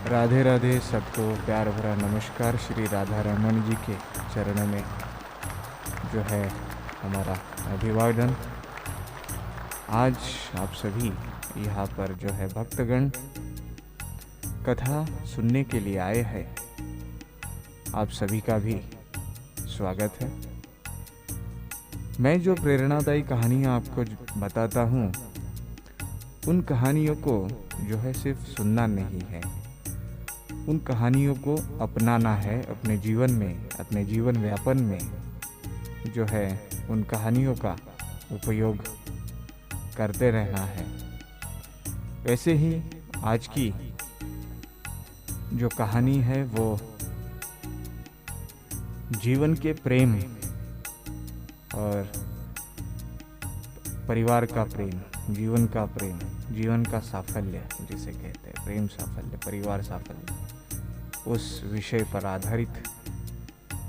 राधे राधे। सबको प्यार भरा नमस्कार श्री राधा रमन जी के चरणों में जो है हमारा अभिवादन। आज आप सभी यहाँ पर जो है भक्तगण कथा सुनने के लिए आए हैं। आप सभी का भी स्वागत है। मैं जो प्रेरणादायी कहानियाँ आपको बताता हूँ, उन कहानियों को जो है सिर्फ सुनना नहीं है, उन कहानियों को अपनाना है अपने जीवन में, अपने जीवन व्यापन में जो है उन कहानियों का उपयोग करते रहना है। वैसे ही आज की जो कहानी है वो जीवन के प्रेम और परिवार का प्रेम, जीवन का प्रेम, जीवन का साफल्य जिसे कहते हैं, प्रेम साफल्य, परिवार साफल्य, उस विषय पर आधारित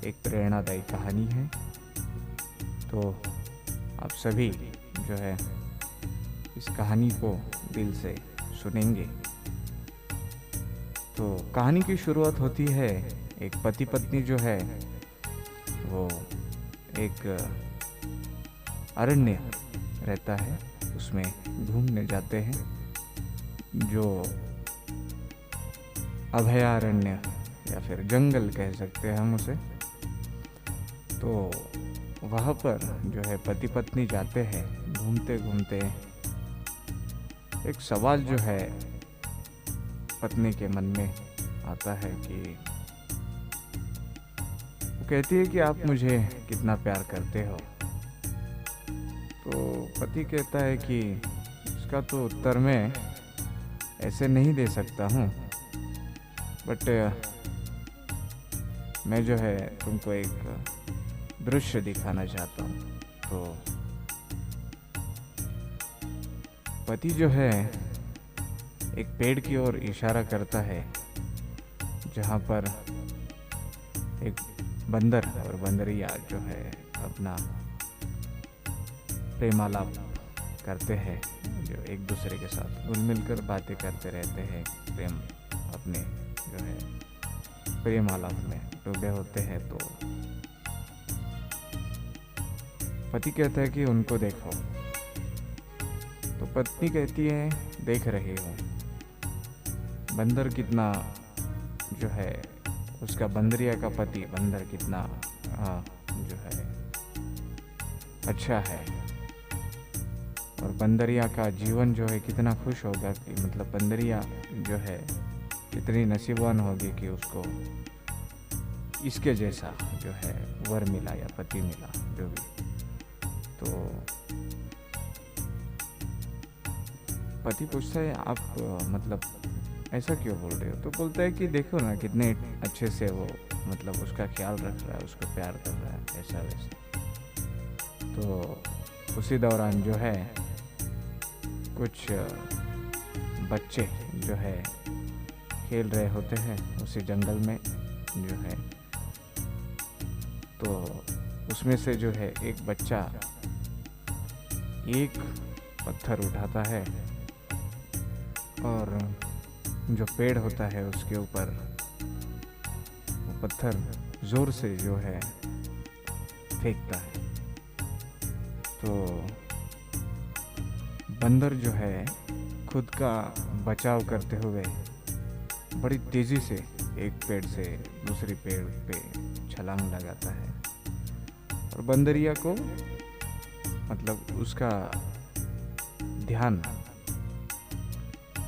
एक प्रेरणादायी कहानी है। तो आप सभी जो है इस कहानी को दिल से सुनेंगे। तो कहानी की शुरुआत होती है, एक पति पत्नी जो है वो एक अरण्य रहता है, उसमें घूमने जाते हैं, जो अभयारण्य या फिर जंगल कह सकते हैं हम उसे। तो वहाँ पर जो है पति पत्नी जाते हैं, घूमते घूमते एक सवाल जो है पत्नी के मन में आता है कि वो कहती है कि आप मुझे कितना प्यार करते हो। तो पति कहता है कि इसका तो उत्तर मैं ऐसे नहीं दे सकता हूँ, बट मैं जो है तुमको एक दृश्य दिखाना चाहता हूँ। तो पति जो है एक पेड़ की ओर इशारा करता है, जहाँ पर एक बंदर और बंदरिया जो है अपना प्रेमालाप करते हैं, जो एक दूसरे के साथ घुल मिलकर बातें करते रहते हैं, प्रेम अपने जो है प्रेम आलाप में डूबे होते हैं। तो पति कहता है कि उनको देखो। तो पत्नी कहती है देख रही हूँ, बंदर कितना जो है उसका बंदरिया का पति बंदर कितना जो है अच्छा है, और बंदरिया का जीवन जो है कितना खुश होगा, कि मतलब बंदरिया जो है कितनी नसीबवान होगी कि उसको इसके जैसा जो है वर मिला या पति मिला, जो भी। तो पति पूछता है आप मतलब ऐसा क्यों बोल रहे हो? तो बोलता है कि देखो ना कितने अच्छे से वो मतलब उसका ख्याल रख रहा है, उसको प्यार कर रहा है, ऐसा वैसा। तो उसी दौरान जो है कुछ बच्चे जो है खेल रहे होते हैं उसी जंगल में जो है। तो उसमें से जो है एक बच्चा एक पत्थर उठाता है और जो पेड़ होता है उसके ऊपर वो पत्थर जोर से जो है फेंकता है। तो बंदर जो है खुद का बचाव करते हुए बड़ी तेज़ी से एक पेड़ से दूसरी पेड़ पे छलांग लगाता है, और बंदरिया को मतलब उसका ध्यान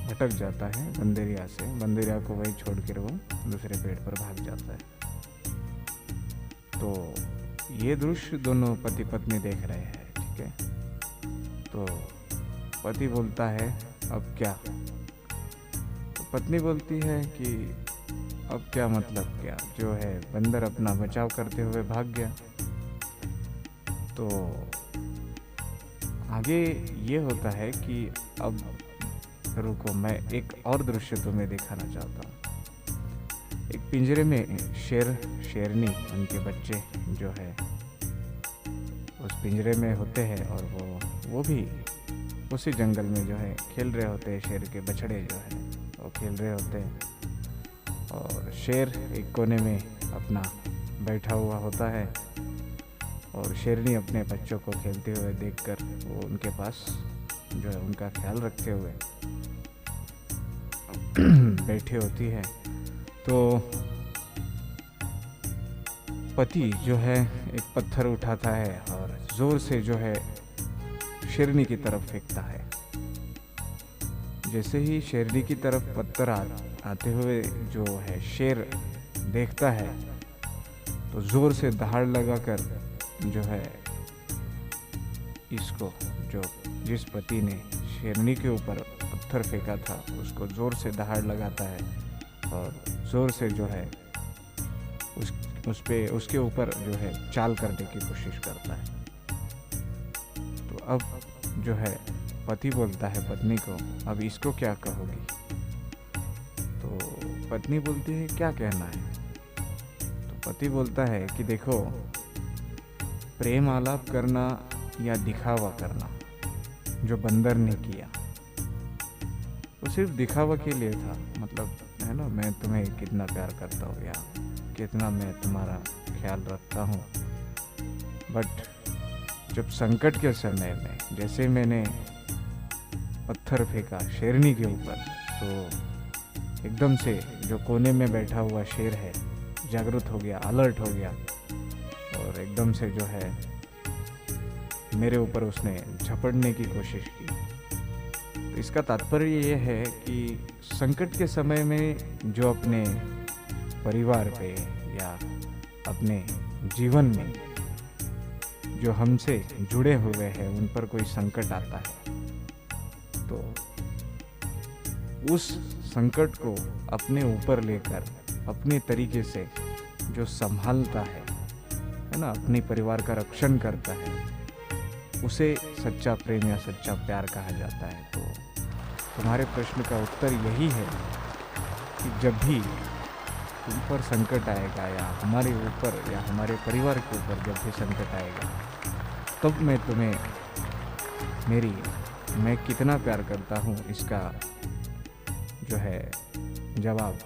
भटक जाता है बंदरिया से, बंदरिया को वही छोड़ कर वो दूसरे पेड़ पर भाग जाता है। तो ये दृश्य दोनों पति पत्नी देख रहे हैं, ठीक है। तो पति बोलता है अब क्या? तो पत्नी बोलती है कि अब क्या मतलब क्या, जो है बंदर अपना बचाव करते हुए भाग गया। तो आगे ये होता है कि अब रुको, मैं एक और दृश्य तुम्हें दिखाना चाहता हूँ। एक पिंजरे में शेर शेरनी उनके बच्चे जो है उस पिंजरे में होते हैं, और वो भी उसी जंगल में जो है खेल रहे होते हैं शेर के बछड़े जो है, वो खेल रहे होते हैं और शेर एक कोने में अपना बैठा हुआ होता है और शेरनी अपने बच्चों को खेलते हुए देखकर वो उनके पास जो है उनका ख्याल रखते हुए बैठी होती है। तो पति जो है एक पत्थर उठाता है और जोर से जो है शेरनी की तरफ फेंकता है। जैसे ही शेरनी की तरफ पत्थर आते हुए जो है शेर देखता है तो जोर से दहाड़ लगाकर जो है इसको जो जिस पति ने शेरनी के ऊपर पत्थर फेंका था उसको जोर से दहाड़ लगाता है और जोर से जो है उसके ऊपर जो है चाल करने की कोशिश करता है। तो अब जो है पति बोलता है पत्नी को, अब इसको क्या कहोगी? तो पत्नी बोलती है क्या कहना है? तो पति बोलता है कि देखो, प्रेम आलाप करना या दिखावा करना जो बंदर ने किया वो सिर्फ दिखावा के लिए था। मतलब है ना, मैं तुम्हें कितना प्यार करता हूँ या कितना मैं तुम्हारा ख्याल रखता हूँ, बट जब संकट के समय में जैसे मैंने पत्थर फेंका शेरनी के ऊपर तो एकदम से जो कोने में बैठा हुआ शेर है जागरूक हो गया, अलर्ट हो गया और एकदम से जो है मेरे ऊपर उसने झपटने की कोशिश की। तो इसका तात्पर्य ये है कि संकट के समय में जो अपने परिवार पे या अपने जीवन में जो हमसे जुड़े हुए हैं उन पर कोई संकट आता है तो उस संकट को अपने ऊपर लेकर अपने तरीके से जो संभालता है ना, अपने परिवार का रक्षण करता है, उसे सच्चा प्रेम या सच्चा प्यार कहा जाता है। तो तुम्हारे प्रश्न का उत्तर यही है कि जब भी तुम पर संकट आएगा या हमारे ऊपर या हमारे परिवार के ऊपर जब भी संकट आएगा तब मैं तुम्हें मैं कितना प्यार करता हूँ इसका जो है जवाब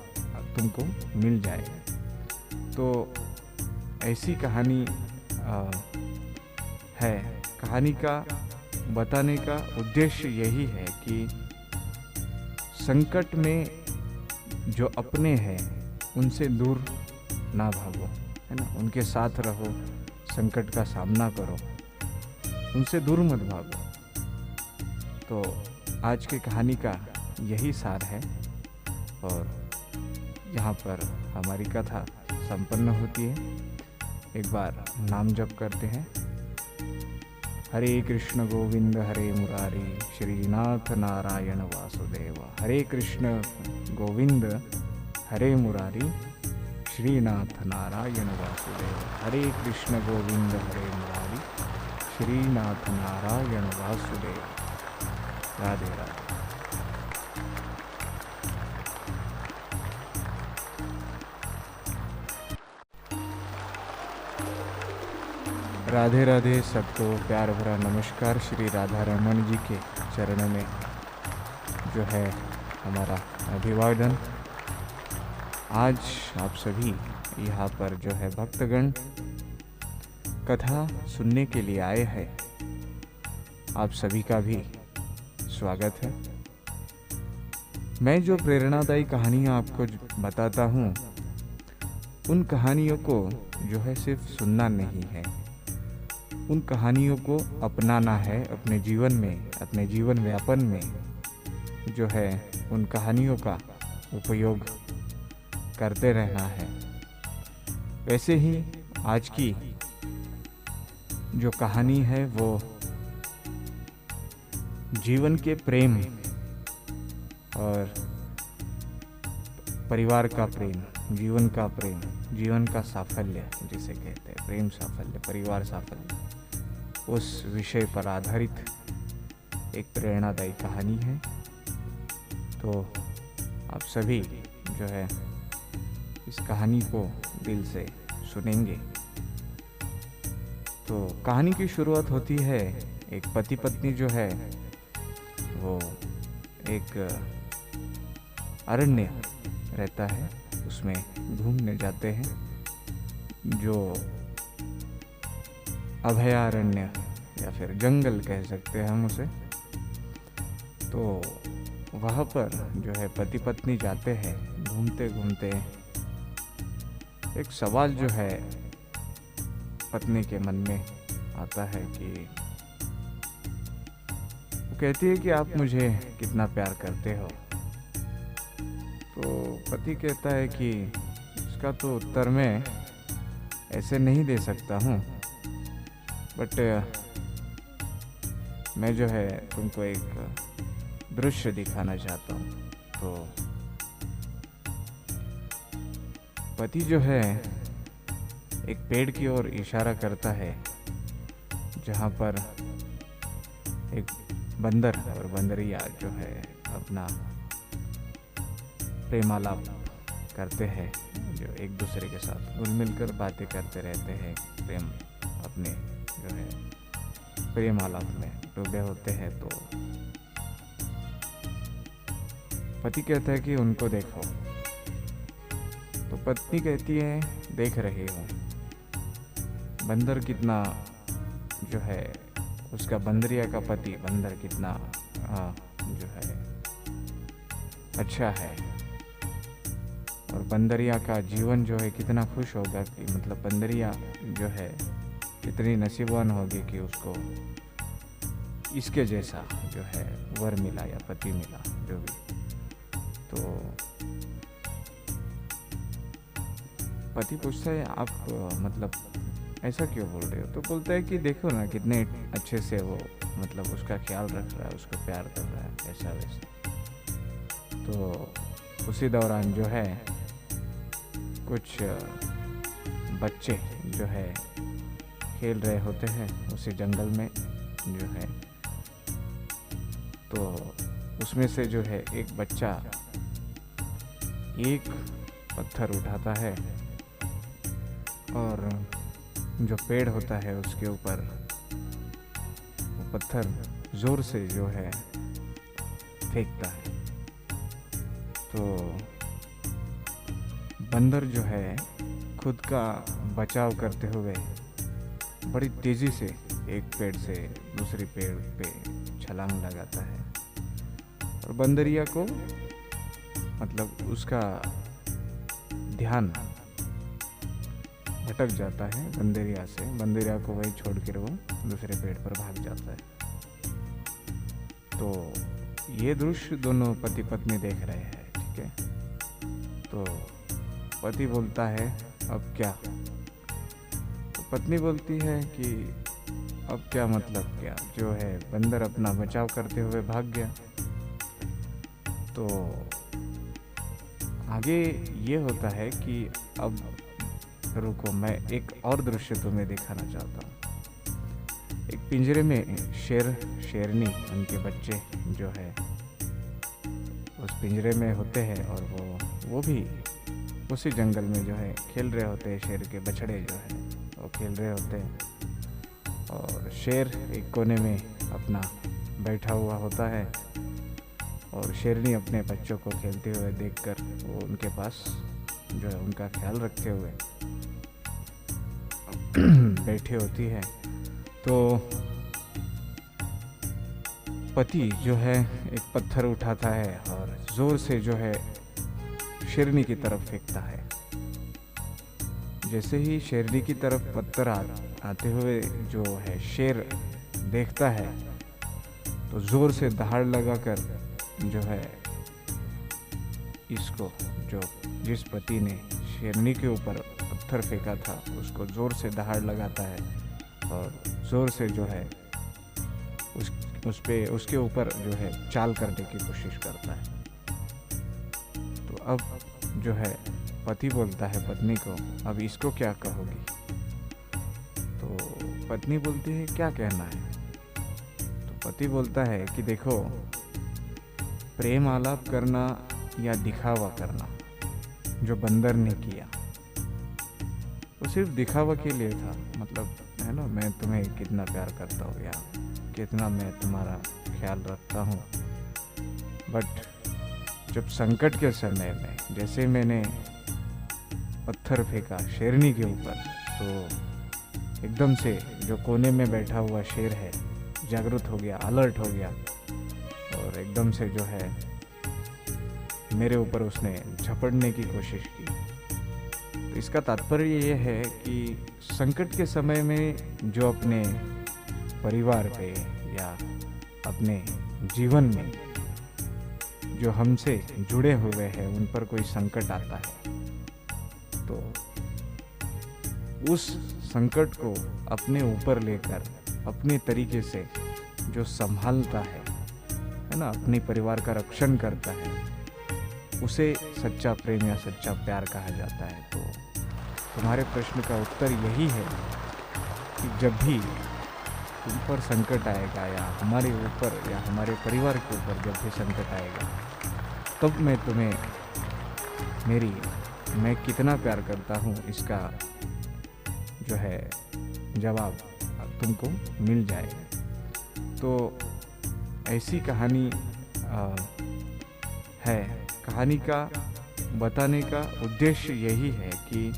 तुमको मिल जाएगा। तो ऐसी कहानी है। कहानी का बताने का उद्देश्य यही है कि संकट में जो अपने हैं उनसे दूर ना भागो, है ना, उनके साथ रहो, संकट का सामना करो, उनसे दूर मत भागो। तो आज की कहानी का यही सार है और यहाँ पर हमारी कथा संपन्न होती है। एक बार नाम जप करते हैं। हरे कृष्ण गोविंद हरे मुरारी श्रीनाथ नारायण वासुदेव। हरे कृष्ण गोविंद हरे मुरारी श्रीनाथ नारायण वासुदेव। हरे कृष्ण गोविंद हरे मुरारी श्रीनाथ नारायण वासुदेव। राधे राधे। राधे राधे। सबको प्यार भरा नमस्कार। श्री राधा रमन जी के चरणों में जो है हमारा अभिवादन। आज आप सभी यहाँ पर जो है भक्तगण कथा सुनने के लिए आए हैं। आप सभी का भी स्वागत है। मैं जो प्रेरणादायी कहानियाँ आपको बताता हूँ उन कहानियों को जो है सिर्फ सुनना नहीं है, उन कहानियों को अपनाना है अपने जीवन में, अपने जीवन व्यापन में जो है उन कहानियों का उपयोग करते रहना है। वैसे ही आज की जो कहानी है वो जीवन के प्रेम और परिवार का प्रेम, जीवन का प्रेम, जीवन का साफल्य जिसे कहते हैं, प्रेम साफल्य, परिवार साफल्य, उस विषय पर आधारित एक प्रेरणादायी कहानी है। तो आप सभी जो है इस कहानी को दिल से सुनेंगे। तो कहानी की शुरुआत होती है, एक पति पत्नी जो है वो एक अरण्य रहता है उसमें घूमने जाते हैं, जो अभयारण्य या फिर जंगल कह सकते हैं हम उसे। तो वहाँ पर जो है पति पत्नी जाते हैं, घूमते घूमते एक सवाल जो है पत्नी के मन में आता है कि वो कहती है कि आप मुझे कितना प्यार करते हो। तो पति कहता है कि इसका तो उत्तर मैं ऐसे नहीं दे सकता हूँ, बट मैं जो है तुमको एक दृश्य दिखाना चाहता हूँ। तो पति जो है एक पेड़ की ओर इशारा करता है, जहाँ पर एक बंदर और बंदरिया जो है अपना प्रेमालाप करते हैं, जो एक दूसरे के साथ घुल मिलकर बातें करते रहते हैं, प्रेम अपने जो है प्रेमालाप में डूबे होते हैं। तो पति कहता है कि उनको देखो। तो पत्नी कहती है देख रही हूँ। बंदर कितना जो है उसका बंदरिया का पति बंदर कितना जो है अच्छा है, और बंदरिया का जीवन जो है कितना खुश होगा कि मतलब बंदरिया जो है कितनी नसीबवान होगी कि उसको इसके जैसा जो है वर मिला या पति मिला जो भी। तो पति पूछता है आप मतलब ऐसा क्यों बोल रहे हो। तो बोलता है कि देखो ना कितने अच्छे से वो मतलब उसका ख्याल रख रहा है, उसको प्यार कर रहा है, ऐसा वैसा। तो उसी दौरान जो है कुछ बच्चे जो है खेल रहे होते हैं उसी जंगल में जो है। तो उसमें से जो है एक बच्चा एक पत्थर उठाता है और जो पेड़ होता है उसके ऊपर वो पत्थर जोर से जो है फेंकता है। तो बंदर जो है खुद का बचाव करते हुए बड़ी तेजी से एक पेड़ से दूसरी पेड़ पे छलांग लगाता है, और बंदरिया को मतलब उसका ध्यान भटक जाता है बंदरिया से। बंदरिया को वही छोड़ कर वो दूसरे पेड़ पर भाग जाता है। तो ये दृश्य दोनों पति पत्नी देख रहे हैं, ठीक है। तो पति बोलता है अब क्या। तो पत्नी बोलती है कि अब क्या मतलब क्या, जो है बंदर अपना बचाव करते हुए भाग गया। तो आगे ये होता है कि अब रुको, मैं एक और दृश्य तुम्हें दिखाना चाहता हूँ। एक पिंजरे में शेर शेरनी उनके बच्चे जो है उस पिंजरे में होते हैं, और वो भी उसी जंगल में जो है खेल रहे होते हैं। शेर के बछड़े जो है वो खेल रहे होते हैं, और शेर एक कोने में अपना बैठा हुआ होता है, और शेरनी अपने बच्चों को खेलते हुए देखकर वो उनके पास जो है उनका ख्याल रखते हुए बैठी होती है। तो पति जो है एक पत्थर उठाता है और जोर से जो है शेरनी की तरफ फेंकता है। जैसे ही शेरनी की तरफ पत्थर आते हुए जो है शेर देखता है, तो जोर से दहाड़ लगाकर जो है इसको जो जिस पति ने शेरनी के ऊपर पत्थर फेंका था उसको जोर से दहाड़ लगाता है, और जोर से जो है उसके ऊपर जो है चाल करने की कोशिश करता है। तो अब जो है पति बोलता है पत्नी को अब इसको क्या कहोगी। तो पत्नी बोलती है क्या कहना है। तो पति बोलता है कि देखो, प्रेम आलाप करना या दिखावा करना जो बंदर ने किया वो सिर्फ दिखावा के लिए था। मतलब है ना, मैं तुम्हें कितना प्यार करता हूँ या कितना मैं तुम्हारा ख्याल रखता हूँ, बट जब संकट के समय में, जैसे मैंने पत्थर फेंका शेरनी के ऊपर, तो एकदम से जो कोने में बैठा हुआ शेर है जागरूक हो गया, अलर्ट हो गया, और एकदम से जो है मेरे ऊपर उसने झपटने की कोशिश की। तो इसका तात्पर्य ये है कि संकट के समय में जो अपने परिवार पे या अपने जीवन में जो हमसे जुड़े हुए हैं उन पर कोई संकट आता है, तो उस संकट को अपने ऊपर लेकर अपने तरीके से जो संभालता है ना, अपने परिवार का रक्षण करता है, उसे सच्चा प्रेम या सच्चा प्यार कहा जाता है। तो तुम्हारे प्रश्न का उत्तर यही है कि जब भी तुम पर संकट आएगा या हमारे ऊपर या हमारे परिवार के ऊपर जब भी संकट आएगा, तब मैं तुम्हें मैं कितना प्यार करता हूँ इसका जो है जवाब तुमको मिल जाएगा। तो ऐसी कहानी है। कहानी का बताने का उद्देश्य यही है कि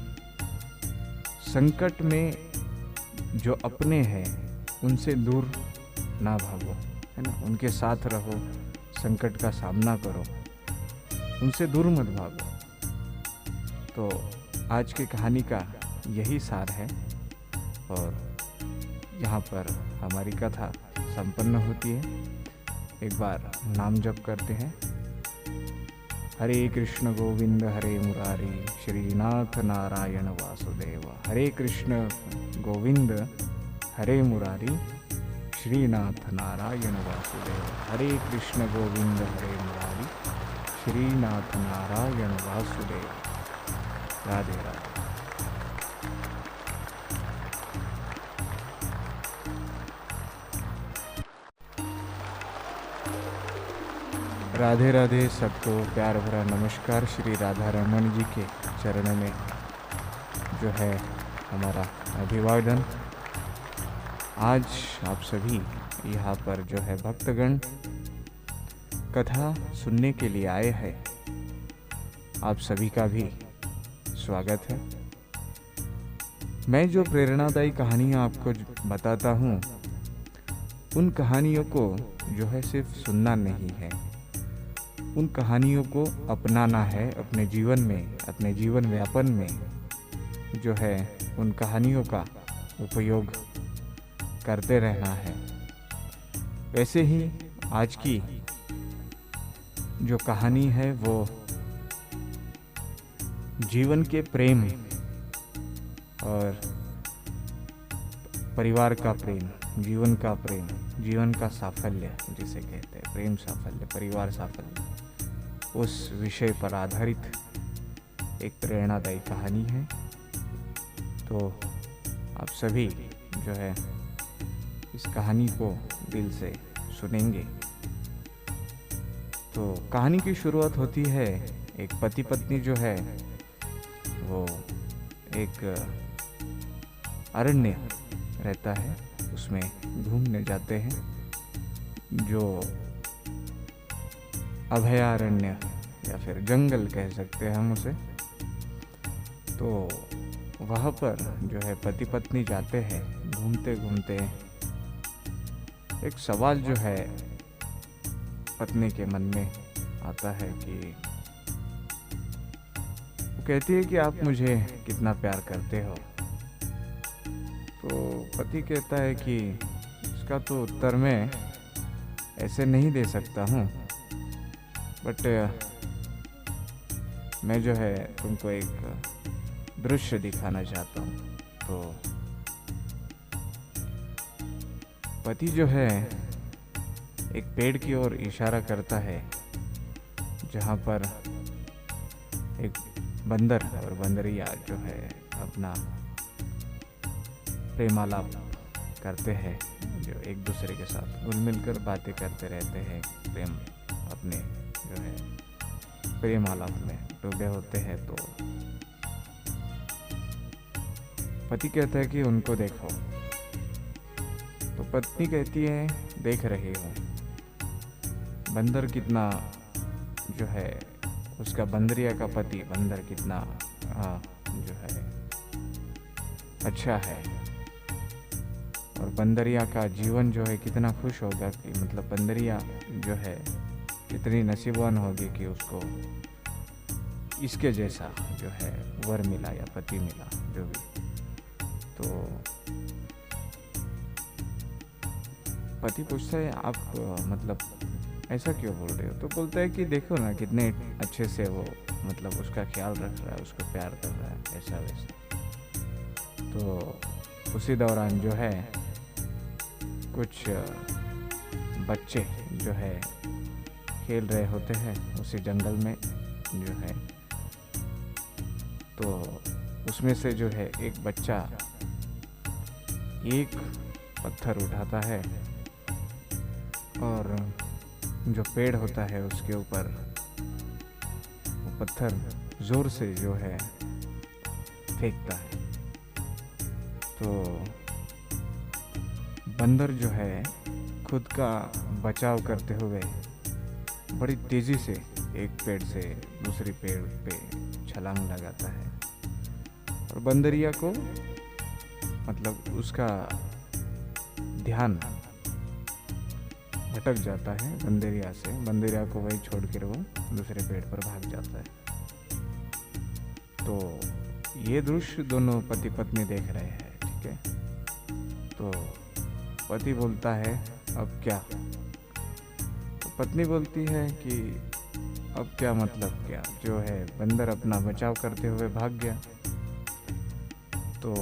संकट में जो अपने हैं उनसे दूर ना भागो, है ना, उनके साथ रहो, संकट का सामना करो, उनसे दूर मत भागो। तो आज की कहानी का यही सार है, और यहाँ पर हमारी कथा संपन्न होती है। एक बार नाम जप करते हैं। हरे कृष्ण गोविंद हरे मुरारी, श्रीनाथ नारायण वासुदेव। हरे कृष्ण गोविंद हरे मुरारी, श्रीनाथ नारायण वासुदेव। हरे कृष्ण गोविंद हरे मुरारी, श्रीनाथ नारायण वासुदेव। राधे राधे। राधे राधे। सबको प्यार भरा नमस्कार। श्री राधा रमन जी के चरण में जो है हमारा अभिवादन। आज आप सभी यहाँ पर जो है भक्तगण कथा सुनने के लिए आए हैं। आप सभी का भी स्वागत है। मैं जो प्रेरणादायी कहानियाँ आपको बताता हूँ, उन कहानियों को जो है सिर्फ सुनना नहीं है, उन कहानियों को अपनाना है अपने जीवन में, अपने जीवन व्यापन में जो है उन कहानियों का उपयोग करते रहना है। वैसे ही आज की जो कहानी है वो जीवन के प्रेम और परिवार का प्रेम, जीवन का प्रेम, जीवन का साफल्य जिसे कहते हैं, प्रेम साफल्य, परिवार साफल्य, उस विषय पर आधारित एक प्रेरणादायी कहानी है। तो आप सभी जो है इस कहानी को दिल से सुनेंगे। तो कहानी की शुरुआत होती है, एक पति पत्नी जो है वो एक अरण्य रहता है, उसमें घूमने जाते हैं, जो अभयारण्य या फिर जंगल कह सकते हैं हम उसे। तो वहाँ पर जो है पति पत्नी जाते हैं, घूमते घूमते एक सवाल जो है पत्नी के मन में आता है कि वो कहती है कि आप मुझे कितना प्यार करते हो। तो पति कहता है कि इसका तो उत्तर मैं ऐसे नहीं दे सकता हूँ, बट मैं जो है तुमको एक दृश्य दिखाना चाहता हूँ। तो पति जो है एक पेड़ की ओर इशारा करता है, जहाँ पर एक बंदर और बंदरिया जो है अपना प्रेमालाप करते हैं, जो एक दूसरे के साथ घुल मिलकर बातें करते रहते हैं, प्रेम अपने जो है प्रेम आलाप में डूबे होते हैं। तो पति कहता है कि उनको देखो। तो पत्नी कहती है देख रही हूँ। बंदर कितना जो है उसका बंदरिया का पति बंदर कितना जो है अच्छा है, और बंदरिया का जीवन जो है कितना खुश होगा कि मतलब बंदरिया जो है कितनी नसीबवान होगी कि उसको इसके जैसा जो है वर मिला या पति मिला जो भी। तो पति पूछता है आप मतलब ऐसा क्यों बोल रहे हो? तो बोलता है कि देखो ना कितने अच्छे से वो मतलब उसका ख्याल रख रहा है, उसको प्यार कर रहा है, ऐसा वैसा। तो उसी दौरान जो है कुछ बच्चे जो है खेल रहे होते हैं उसी जंगल में जो है। तो उसमें से जो है एक बच्चा एक पत्थर उठाता है और जो पेड़ होता है उसके ऊपर वो पत्थर जोर से जो है फेंकता है। तो बंदर जो है खुद का बचाव करते हुए बड़ी तेज़ी से एक पेड़ से दूसरी पेड़ पे छलांग लगाता है, और बंदरिया को मतलब उसका ध्यान भटक जाता है बंदरिया से। बंदरिया को वही छोड़ कर वो दूसरे पेड़ पर भाग जाता है। तो ये दृश्य दोनों पति पत्नी देख रहे हैं, ठीक है। तो पति बोलता है अब क्या? तो पत्नी बोलती है कि अब क्या मतलब क्या, जो है बंदर अपना बचाव करते हुए भाग गया। तो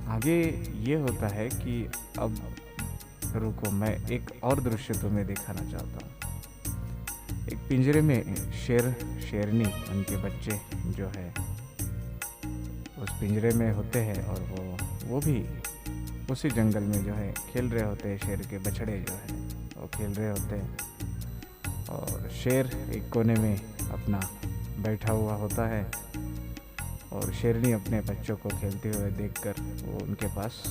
आगे ये होता है कि अब रुको, मैं एक और दृश्य तुम्हें दिखाना चाहता हूँ। एक पिंजरे में शेरनी उनके बच्चे जो है उस पिंजरे में होते हैं, और वो भी उसी जंगल में जो है खेल रहे होते हैं। शेर के बछड़े जो है वो खेल रहे होते हैं, और शेर एक कोने में अपना बैठा हुआ होता है, और शेरनी अपने बच्चों को खेलते हुए देखकर वो उनके पास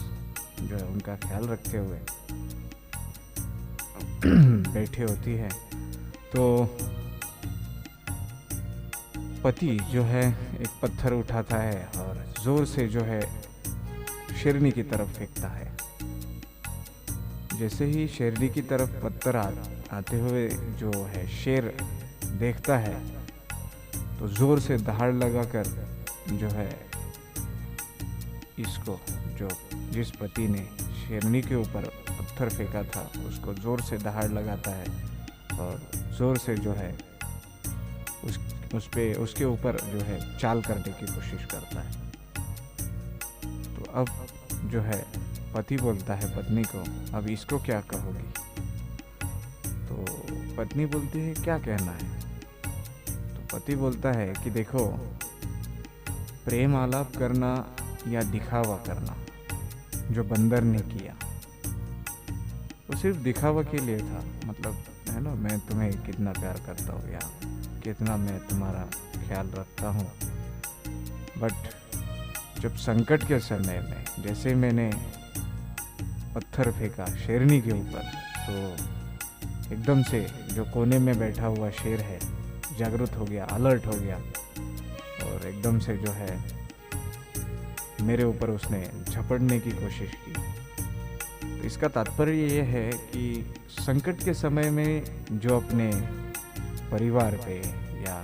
जो है उनका ख्याल रखते हुए बैठी होती है। तो पति जो है एक पत्थर उठाता है और जोर से जो है शेरनी की तरफ फेंकता है। जैसे ही शेरनी की तरफ पत्थर आते हुए जो है शेर देखता है, तो जोर से दहाड़ लगाकर जो है इसको जो जिस पति ने शेरनी के ऊपर पत्थर फेंका था उसको जोर से दहाड़ लगाता है, और जोर से जो है उसके ऊपर जो है चाल करने की कोशिश करता है। तो अब जो है पति बोलता है पत्नी को, अब इसको क्या कहोगी? तो पत्नी बोलती है क्या कहना है? तो पति बोलता है कि देखो, प्रेम आलाप करना या दिखावा करना जो बंदर ने किया वो सिर्फ दिखावा के लिए था। मतलब है ना, मैं तुम्हें कितना प्यार करता हूँ या कितना मैं तुम्हारा ख्याल रखता हूँ, बट जब संकट के समय में जैसे मैंने पत्थर फेंका शेरनी के ऊपर, तो एकदम से जो कोने में बैठा हुआ शेर है जागृत हो गया, अलर्ट हो गया, और एकदम से जो है मेरे ऊपर उसने झपटने की कोशिश की। तो इसका तात्पर्य ये है कि संकट के समय में जो अपने परिवार पे या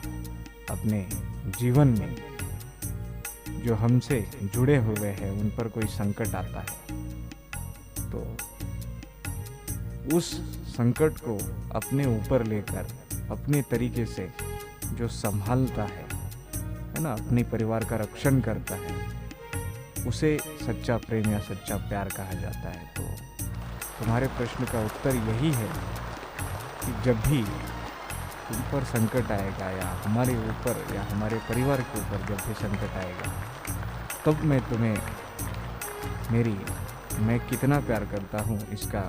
अपने जीवन में जो हमसे जुड़े हुए हैं उन पर कोई संकट आता है, तो उस संकट को अपने ऊपर लेकर अपने तरीके से जो संभालता है ना, अपने परिवार का रक्षण करता है, उसे सच्चा प्रेम या सच्चा प्यार कहा जाता है। तो तुम्हारे प्रश्न का उत्तर यही है कि जब भी तुम पर संकट आएगा या हमारे ऊपर या हमारे परिवार के ऊपर जब भी संकट आएगा, तब मैं तुम्हें मैं कितना प्यार करता हूँ इसका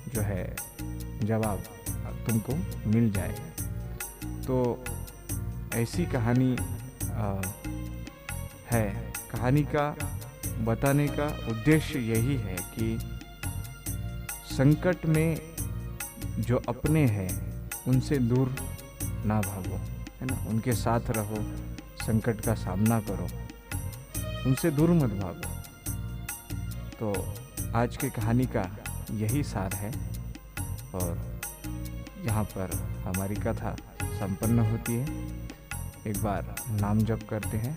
जो है जवाब तुमको मिल जाएगा। तो ऐसी कहानी है। कहानी का बताने का उद्देश्य यही है कि संकट में जो अपने हैं उनसे दूर ना भागो, है ना, उनके साथ रहो, संकट का सामना करो, उनसे दूर मत भागो। तो आज की कहानी का यही सार है और यहाँ पर हमारी कथा संपन्न होती है। एक बार नाम जप करते हैं।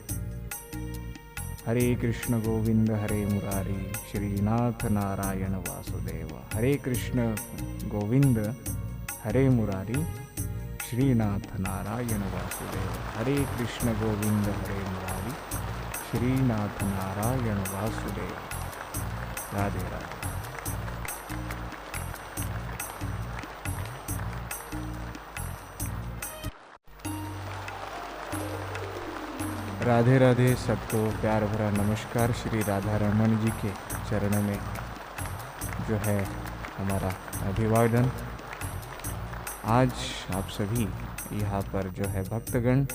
हरे कृष्ण गोविंद हरे मुरारी, श्रीनाथ नारायण वासुदेव। हरे कृष्ण गोविंद हरे मुरारी, श्रीनाथ नारायण वासुदेव। हरे कृष्ण गोविंद हरे मुरारी, श्रीनाथ नारायण वासुदेव। राधे राधे। राधे राधे। सबको प्यार भरा नमस्कार। श्री राधा रमन जी के चरणों में जो है हमारा अभिवादन। आज आप सभी यहाँ पर जो है भक्तगण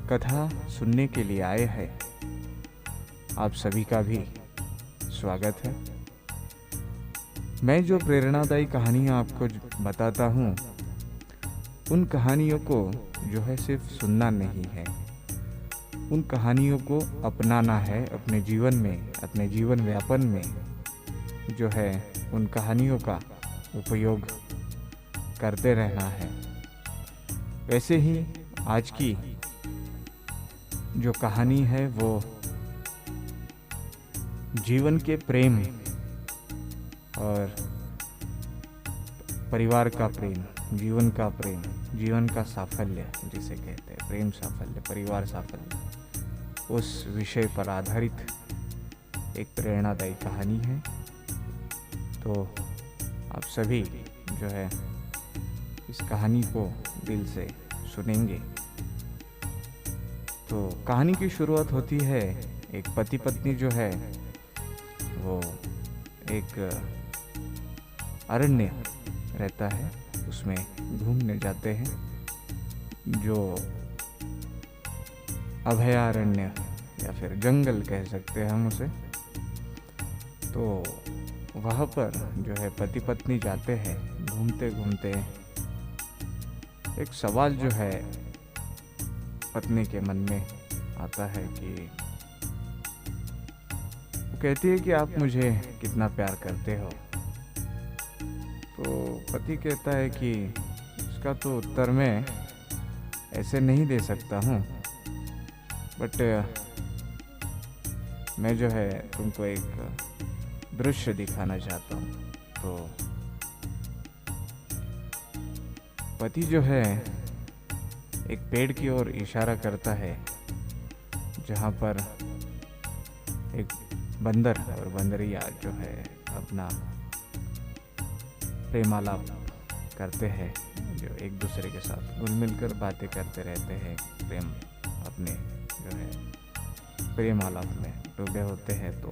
कथा सुनने के लिए आए हैं। आप सभी का भी स्वागत है। मैं जो प्रेरणादायी कहानियाँ आपको बताता हूँ, उन कहानियों को जो है सिर्फ सुनना नहीं है, उन कहानियों को अपनाना है अपने जीवन में, अपने जीवन व्यापन में जो है उन कहानियों का उपयोग करते रहना है। वैसे ही आज की जो कहानी है वो जीवन के प्रेम और परिवार का प्रेम, जीवन का प्रेम, जीवन का साफल्य जिसे कहते हैं, प्रेम साफल्य, परिवार साफल्य, उस विषय पर आधारित एक प्रेरणादायी कहानी है। तो आप सभी जो है इस कहानी को दिल से सुनेंगे। तो कहानी की शुरुआत होती है, एक पति पत्नी जो है वो एक अरण्य रहता है, उसमें घूमने जाते हैं, जो अभयारण्य या फिर जंगल कह सकते हैं हम उसे। तो वहाँ पर जो है पति पत्नी जाते हैं, घूमते घूमते एक सवाल जो है पत्नी के मन में आता है कि वो कहती है कि आप मुझे कितना प्यार करते हो। तो पति कहता है कि इसका तो उत्तर मैं ऐसे नहीं दे सकता हूँ, बट मैं जो है तुमको एक दृश्य दिखाना चाहता हूँ। तो पति जो है एक पेड़ की ओर इशारा करता है, जहाँ पर एक बंदर और बंदरिया जो है अपना प्रेमालाप करते हैं, जो एक दूसरे के साथ घुल मिलकर बातें करते रहते हैं, प्रेम अपने जो है प्रेम आलाप में डूबे होते हैं। तो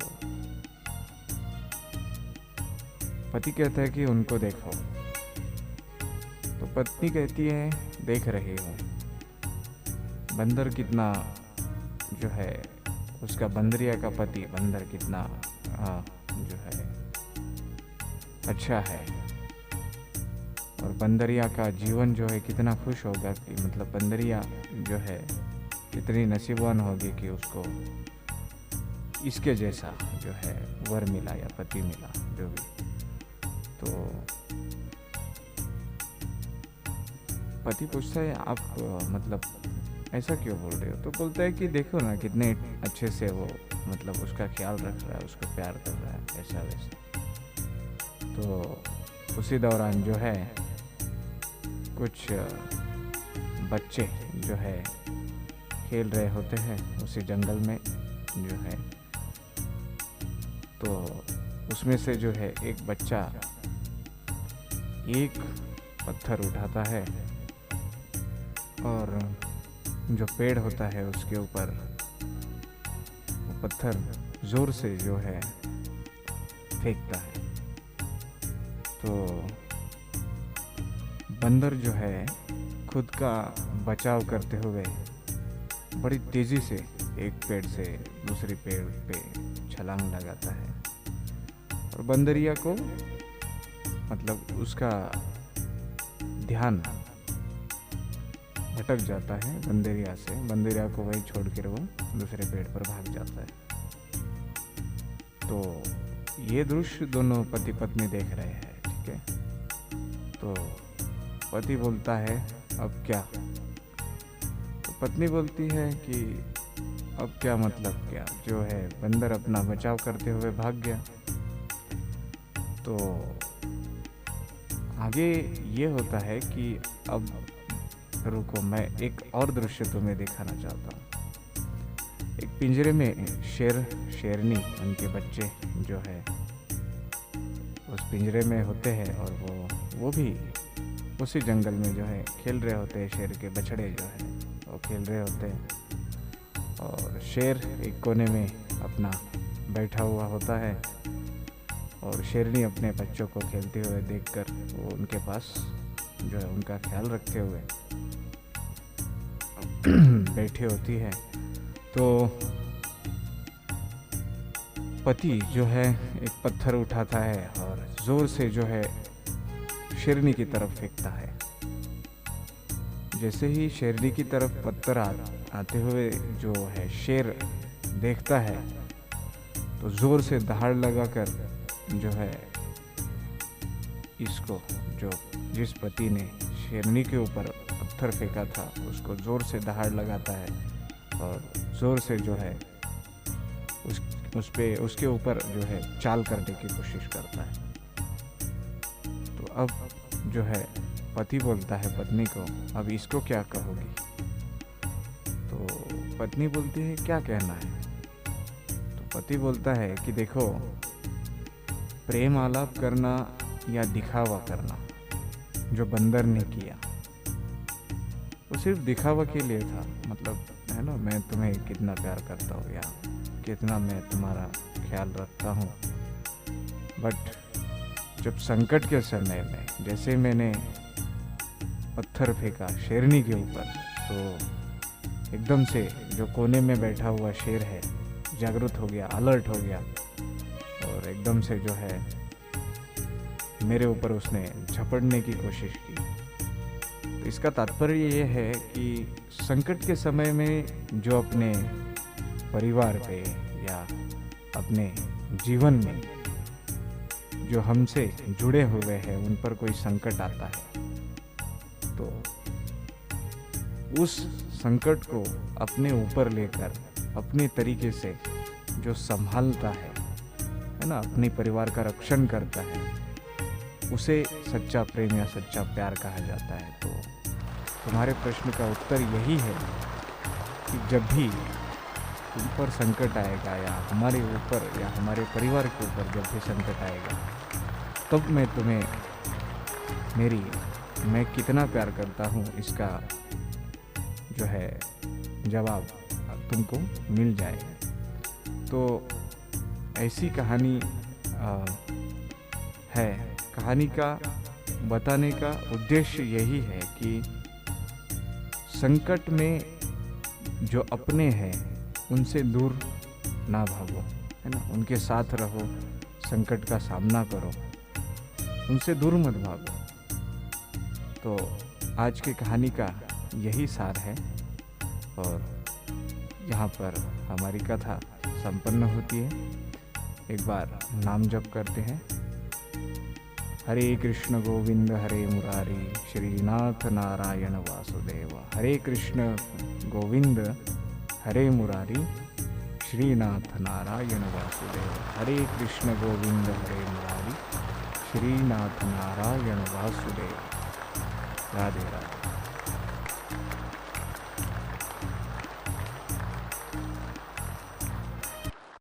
पति कहता है कि उनको देखो। तो पत्नी कहती है देख रही हूँ। बंदर कितना जो है उसका, बंदरिया का पति बंदर कितना जो है अच्छा है, और बंदरिया का जीवन जो है कितना खुश होगा कि मतलब बंदरिया जो है कितनी नसीबवान होगी कि उसको इसके जैसा जो है वर मिला या पति मिला, जो भी। तो पति पूछता है आप मतलब ऐसा क्यों बोल रहे हो? तो बोलता है कि देखो ना कितने अच्छे से वो मतलब उसका ख्याल रख रहा है, उसको प्यार कर रहा है, ऐसा वैसा। तो उसी दौरान जो है कुछ बच्चे जो है खेल रहे होते हैं उसी जंगल में जो है। तो उसमें से जो है एक बच्चा एक पत्थर उठाता है और जो पेड़ होता है उसके ऊपर वो पत्थर जोर से जो है फेंकता है। तो बंदर जो है खुद का बचाव करते हुए बड़ी तेज़ी से एक पेड़ से दूसरी पेड़ पे छलांग लगाता है, और बंदरिया को मतलब उसका ध्यान भटक जाता है बंदरिया से, बंदरिया को वही छोड़ कर वो दूसरे पेड़ पर भाग जाता है। तो ये दृश्य दोनों पति पत्नी देख रहे हैं, ठीक है। तो पति बोलता है अब क्या, तो पत्नी बोलती है कि अब क्या मतलब क्या, जो है बंदर अपना बचाव करते हुए भाग गया। तो आगे ये होता है कि अब रुको, मैं एक और दृश्य तुम्हें दिखाना चाहता हूँ। एक पिंजरे में शेर शेरनी उनके बच्चे जो है उस पिंजरे में होते हैं, और वो भी उसी जंगल में जो है खेल रहे होते हैं। शेर के बछड़े जो है वो खेल रहे होते हैं, और शेर एक कोने में अपना बैठा हुआ होता है, और शेरनी अपने बच्चों को खेलते हुए देखकर वो उनके पास जो है उनका ख्याल रखते हुए बैठी होती है। तो पति जो है एक पत्थर उठाता है और जोर से जो है शेरनी की तरफ फेंकता है। जैसे ही शेरनी की तरफ पत्थर आते हुए जो है शेर देखता है, तो जोर से दहाड़ लगाकर जो है इसको, जो जिस पति ने शेरनी के ऊपर पत्थर फेंका था, उसको जोर से दहाड़ लगाता है और जोर से जो है उसके ऊपर जो है चाल करने की कोशिश करता है। तो अब जो है पति बोलता है पत्नी को, अब इसको क्या कहोगी? तो पत्नी बोलती है क्या कहना है? तो पति बोलता है कि देखो, प्रेम आलाप करना या दिखावा करना जो बंदर ने किया वो सिर्फ दिखावा के लिए था। मतलब है ना, मैं तुम्हें कितना प्यार करता हूँ या कितना मैं तुम्हारा ख्याल रखता हूँ, बट जब संकट के समय में जैसे मैंने पत्थर फेंका शेरनी के ऊपर, तो एकदम से जो कोने में बैठा हुआ शेर है जागरूक हो गया, अलर्ट हो गया, और एकदम से जो है मेरे ऊपर उसने झपटने की कोशिश की। तो इसका तात्पर्य ये है कि संकट के समय में जो अपने परिवार पे या अपने जीवन में जो हमसे जुड़े हुए हैं उन पर कोई संकट आता है, तो उस संकट को अपने ऊपर लेकर अपने तरीके से जो संभालता है ना, अपने परिवार का रक्षण करता है, उसे सच्चा प्रेम या सच्चा प्यार कहा जाता है। तो तुम्हारे प्रश्न का उत्तर यही है कि जब भी तुम पर संकट आएगा या हमारे ऊपर या हमारे परिवार के ऊपर जब भी संकट आएगा, तब मैं तुम्हें मैं कितना प्यार करता हूँ इसका जो है जवाब तुमको मिल जाएगा। तो ऐसी कहानी है। कहानी का बताने का उद्देश्य यही है कि संकट में जो अपने हैं उनसे दूर ना भागो, है ना, उनके साथ रहो, संकट का सामना करो, उनसे दूर मत भागो। तो आज की कहानी का यही सार है, और यहाँ पर हमारी कथा संपन्न होती है। एक बार नाम जप करते हैं। हरे कृष्ण गोविंद हरे मुरारी, श्रीनाथ नारायण वासुदेव। हरे कृष्ण गोविंद हरे मुरारी, श्रीनाथ नारायण वासुदेव। हरे कृष्ण गोविंद हरे मुरारी, श्रीनाथ नारायण वासुदेव। राधे राधे।